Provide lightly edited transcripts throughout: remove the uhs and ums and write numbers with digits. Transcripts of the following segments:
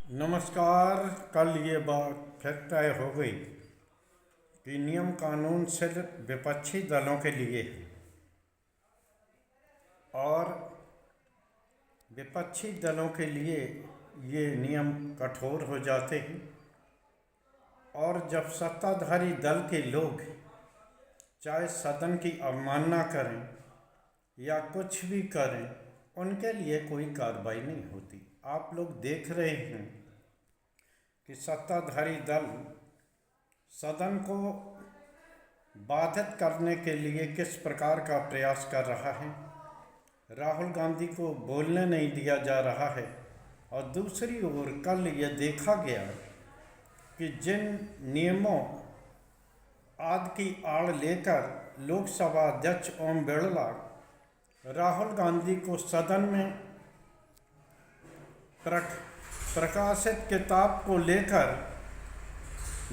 नमस्कार। कल ये बात फिर तय हो गई कि नियम कानून सिर्फ विपक्षी दलों के लिए है और विपक्षी दलों के लिए ये नियम कठोर हो जाते हैं और जब सत्ताधारी दल के लोग चाहे सदन की अवमानना करें या कुछ भी करें, उनके लिए कोई कार्रवाई नहीं होती। आप लोग देख रहे हैं कि सत्ताधारी दल सदन को बाधित करने के लिए किस प्रकार का प्रयास कर रहा है। राहुल गांधी को बोलने नहीं दिया जा रहा है और दूसरी ओर कल यह देखा गया कि जिन नियमों आदि की आड़ लेकर लोकसभा अध्यक्ष ओम बिरला राहुल गांधी को सदन में प्रकाशित किताब को लेकर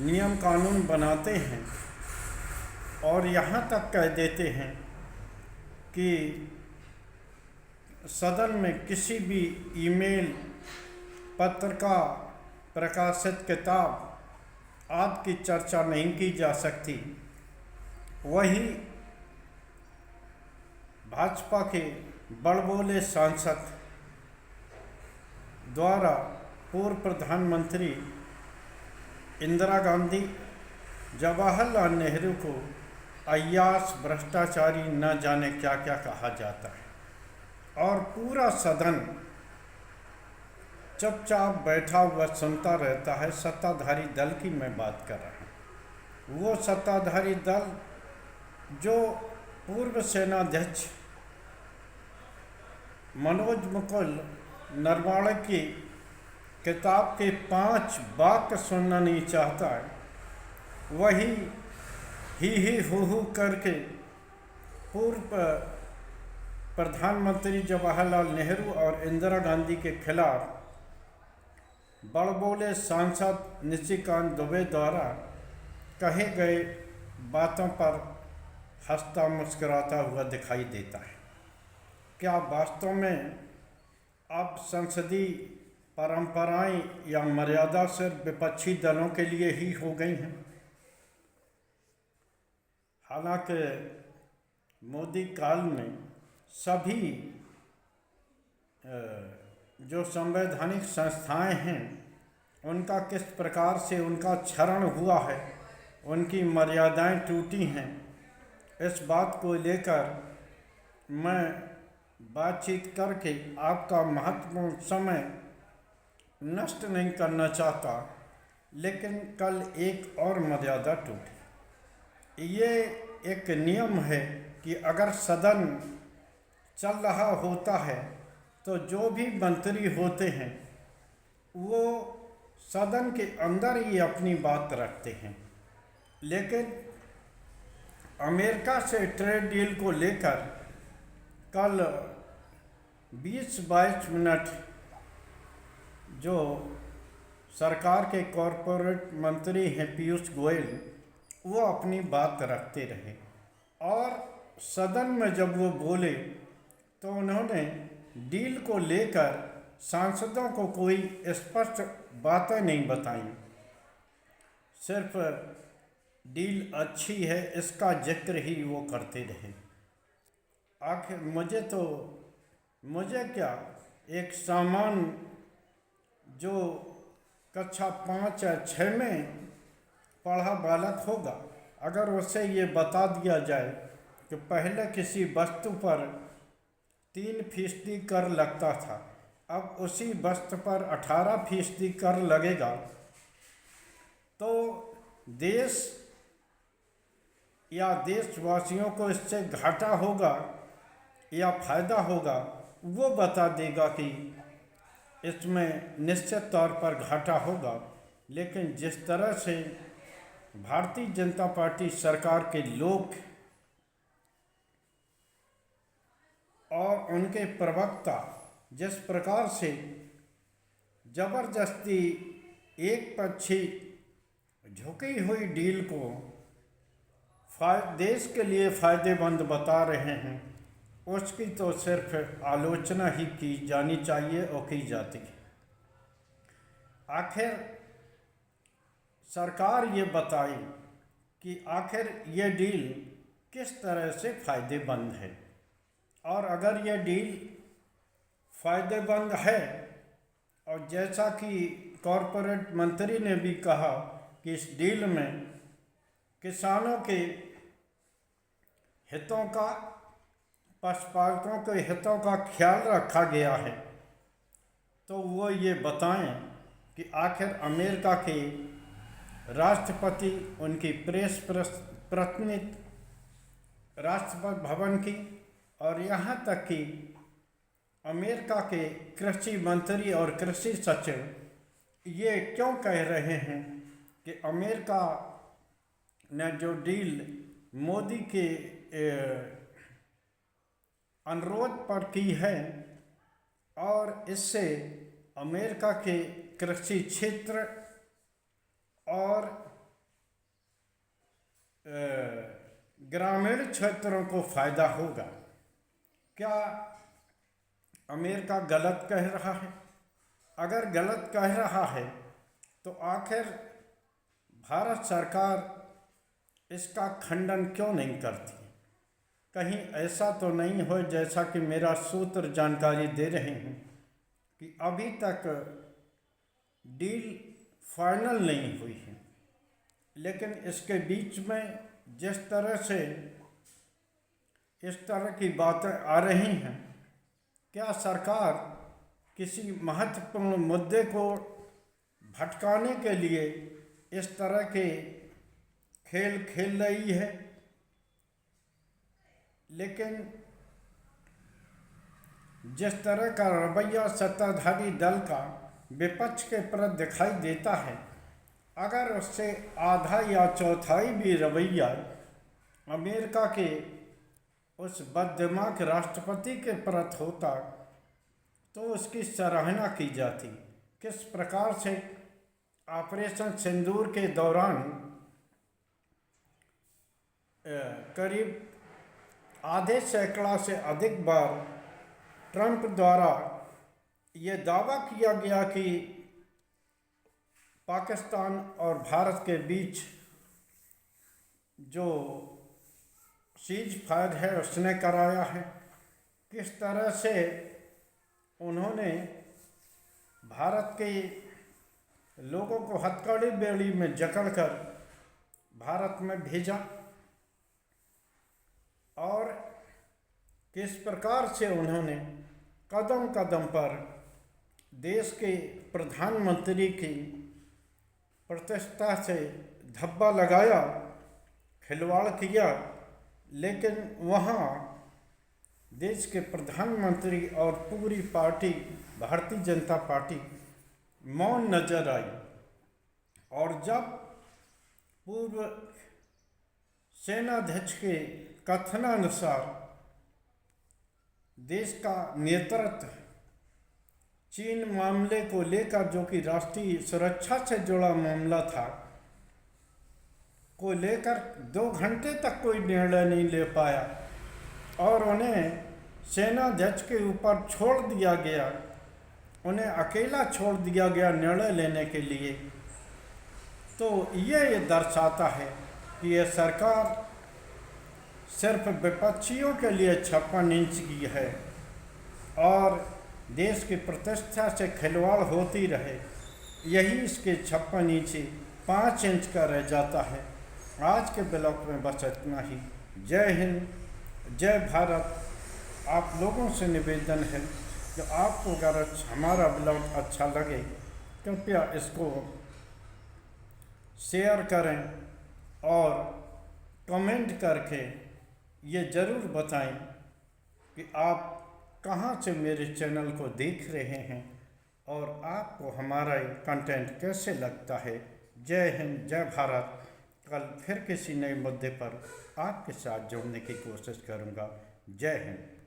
नियम कानून बनाते हैं और यहाँ तक कह देते हैं कि सदन में किसी भी ईमेल, पत्रिका, प्रकाशित किताब आदि की चर्चा नहीं की जा सकती। वही भाजपा के बड़बोले सांसद द्वारा पूर्व प्रधानमंत्री इंदिरा गांधी, जवाहरलाल नेहरू को अय्याश, भ्रष्टाचारी, न जाने क्या क्या कहा जाता है और पूरा सदन चुपचाप बैठा हुआ सुनता रहता है। सत्ताधारी दल की मैं बात कर रहा हूँ। वो सत्ताधारी दल जो पूर्व सेनाध्यक्ष मनोज मुकुल नरवाणे की किताब के 5 वाक्य सुनना नहीं चाहता है, वही ही हू करके पूर्व प्रधानमंत्री जवाहरलाल नेहरू और इंदिरा गांधी के खिलाफ बड़बोले सांसद निशिकांत दुबे द्वारा कहे गए बातों पर हंसता मुस्कुराता हुआ दिखाई देता है। क्या वास्तव में अब संसदीय परंपराएं या मर्यादा सिर्फ विपक्षी दलों के लिए ही हो गई हैं? हालांकि मोदी काल में सभी जो संवैधानिक संस्थाएं हैं उनका किस प्रकार से उनका क्षरण हुआ है, उनकी मर्यादाएं टूटी हैं, इस बात को लेकर मैं बातचीत करके आपका महत्वपूर्ण समय नष्ट नहीं करना चाहता। लेकिन कल एक और मर्यादा टूटी। ये एक नियम है कि अगर सदन चल रहा होता है तो जो भी मंत्री होते हैं वो सदन के अंदर ही अपनी बात रखते हैं। लेकिन अमेरिका से ट्रेड डील को लेकर कल 20-22 मिनट जो सरकार के कॉरपोरेट मंत्री हैं पीयूष गोयल, वो अपनी बात रखते रहे और सदन में जब वो बोले तो उन्होंने डील को लेकर सांसदों को कोई स्पष्ट बातें नहीं बताई, सिर्फ डील अच्छी है इसका जिक्र ही वो करते रहे। आखिर मुझे क्या, एक सामान्य जो कक्षा 5 या 6 में पढ़ा बालक होगा, अगर उसे ये बता दिया जाए कि पहले किसी वस्तु पर 3% कर लगता था, अब उसी वस्तु पर 18% कर लगेगा, तो देश या देशवासियों को इससे घाटा होगा या फायदा होगा, वो बता देगा कि इसमें निश्चित तौर पर घाटा होगा। लेकिन जिस तरह से भारतीय जनता पार्टी सरकार के लोग और उनके प्रवक्ता जिस प्रकार से जबरदस्ती एक पक्षी झुकी हुई डील को देश के लिए फ़ायदेमंद बता रहे हैं, उसकी तो सिर्फ आलोचना ही की जानी चाहिए और की जाती है। आखिर सरकार ये बताए कि आखिर ये डील किस तरह से फ़ायदेमंद है, और अगर ये डील फ़ायदेमंद है, और जैसा कि कॉरपोरेट मंत्री ने भी कहा कि इस डील में किसानों के हितों का, पशुपालकों के हितों का ख्याल रखा गया है, तो वो ये बताएं कि आखिर अमेरिका के राष्ट्रपति, उनकी प्रेस प्रतिनिधि, राष्ट्रपति भवन की, और यहाँ तक कि अमेरिका के कृषि मंत्री और कृषि सचिव ये क्यों कह रहे हैं कि अमेरिका ने जो डील मोदी के अनुरोध पर की है, और इससे अमेरिका के कृषि क्षेत्र और ग्रामीण क्षेत्रों को फ़ायदा होगा। क्या अमेरिका गलत कह रहा है? अगर गलत कह रहा है तो आखिर भारत सरकार इसका खंडन क्यों नहीं करती? कहीं ऐसा तो नहीं हो जैसा कि मेरा सूत्र जानकारी दे रहे हैं कि अभी तक डील फाइनल नहीं हुई है, लेकिन इसके बीच में जिस तरह से इस तरह की बातें आ रही हैं, क्या सरकार किसी महत्वपूर्ण मुद्दे को भटकाने के लिए इस तरह के खेल खेल रही है? लेकिन जिस तरह का रवैया सत्ताधारी दल का विपक्ष के प्रति दिखाई देता है, अगर उससे आधा या चौथाई भी रवैया अमेरिका के उस बददिमाग राष्ट्रपति के प्रति होता तो उसकी सराहना की जाती। किस प्रकार से ऑपरेशन सिंदूर के दौरान करीब आधे सैकड़ा से अधिक बार ट्रंप द्वारा ये दावा किया गया कि पाकिस्तान और भारत के बीच जो सीज फायर है उसने कराया है। किस तरह से उन्होंने भारत के लोगों को हथकड़ी बेड़ी में जकड़कर भारत में भेजा, और किस प्रकार से उन्होंने कदम कदम पर देश के प्रधानमंत्री की प्रतिष्ठा से धब्बा लगाया, खिलवाड़ किया, लेकिन वहाँ देश के प्रधानमंत्री और पूरी पार्टी भारतीय जनता पार्टी मौन नजर आई। और जब पूर्व सेनाध्यक्ष के कथनानुसार देश का नेतृत्व चीन मामले को लेकर, जो कि राष्ट्रीय सुरक्षा से जुड़ा मामला था, को लेकर 2 घंटे तक कोई निर्णय नहीं ले पाया, और उन्हें सेनाध्यक्ष के ऊपर छोड़ दिया गया, उन्हें अकेला छोड़ दिया गया निर्णय लेने के लिए, तो ये दर्शाता है कि यह सरकार सिर्फ विपक्षियों के लिए 56 इंच की है और देश की प्रतिष्ठा से खिलवाड़ होती रहे, यही इसके 56 इंची 5 इंच का रह जाता है। आज के ब्लॉग में बस इतना ही। जय हिंद, जय भारत। आप लोगों से निवेदन है कि आपको अगर हमारा ब्लॉग अच्छा लगे कृपया इसको शेयर करें और कमेंट करके ये ज़रूर बताएं कि आप कहाँ से मेरे चैनल को देख रहे हैं और आपको हमारा ये कंटेंट कैसे लगता है। जय हिंद, जय भारत। कल फिर किसी नए मुद्दे पर आपके साथ जुड़ने की कोशिश करूँगा। जय हिंद।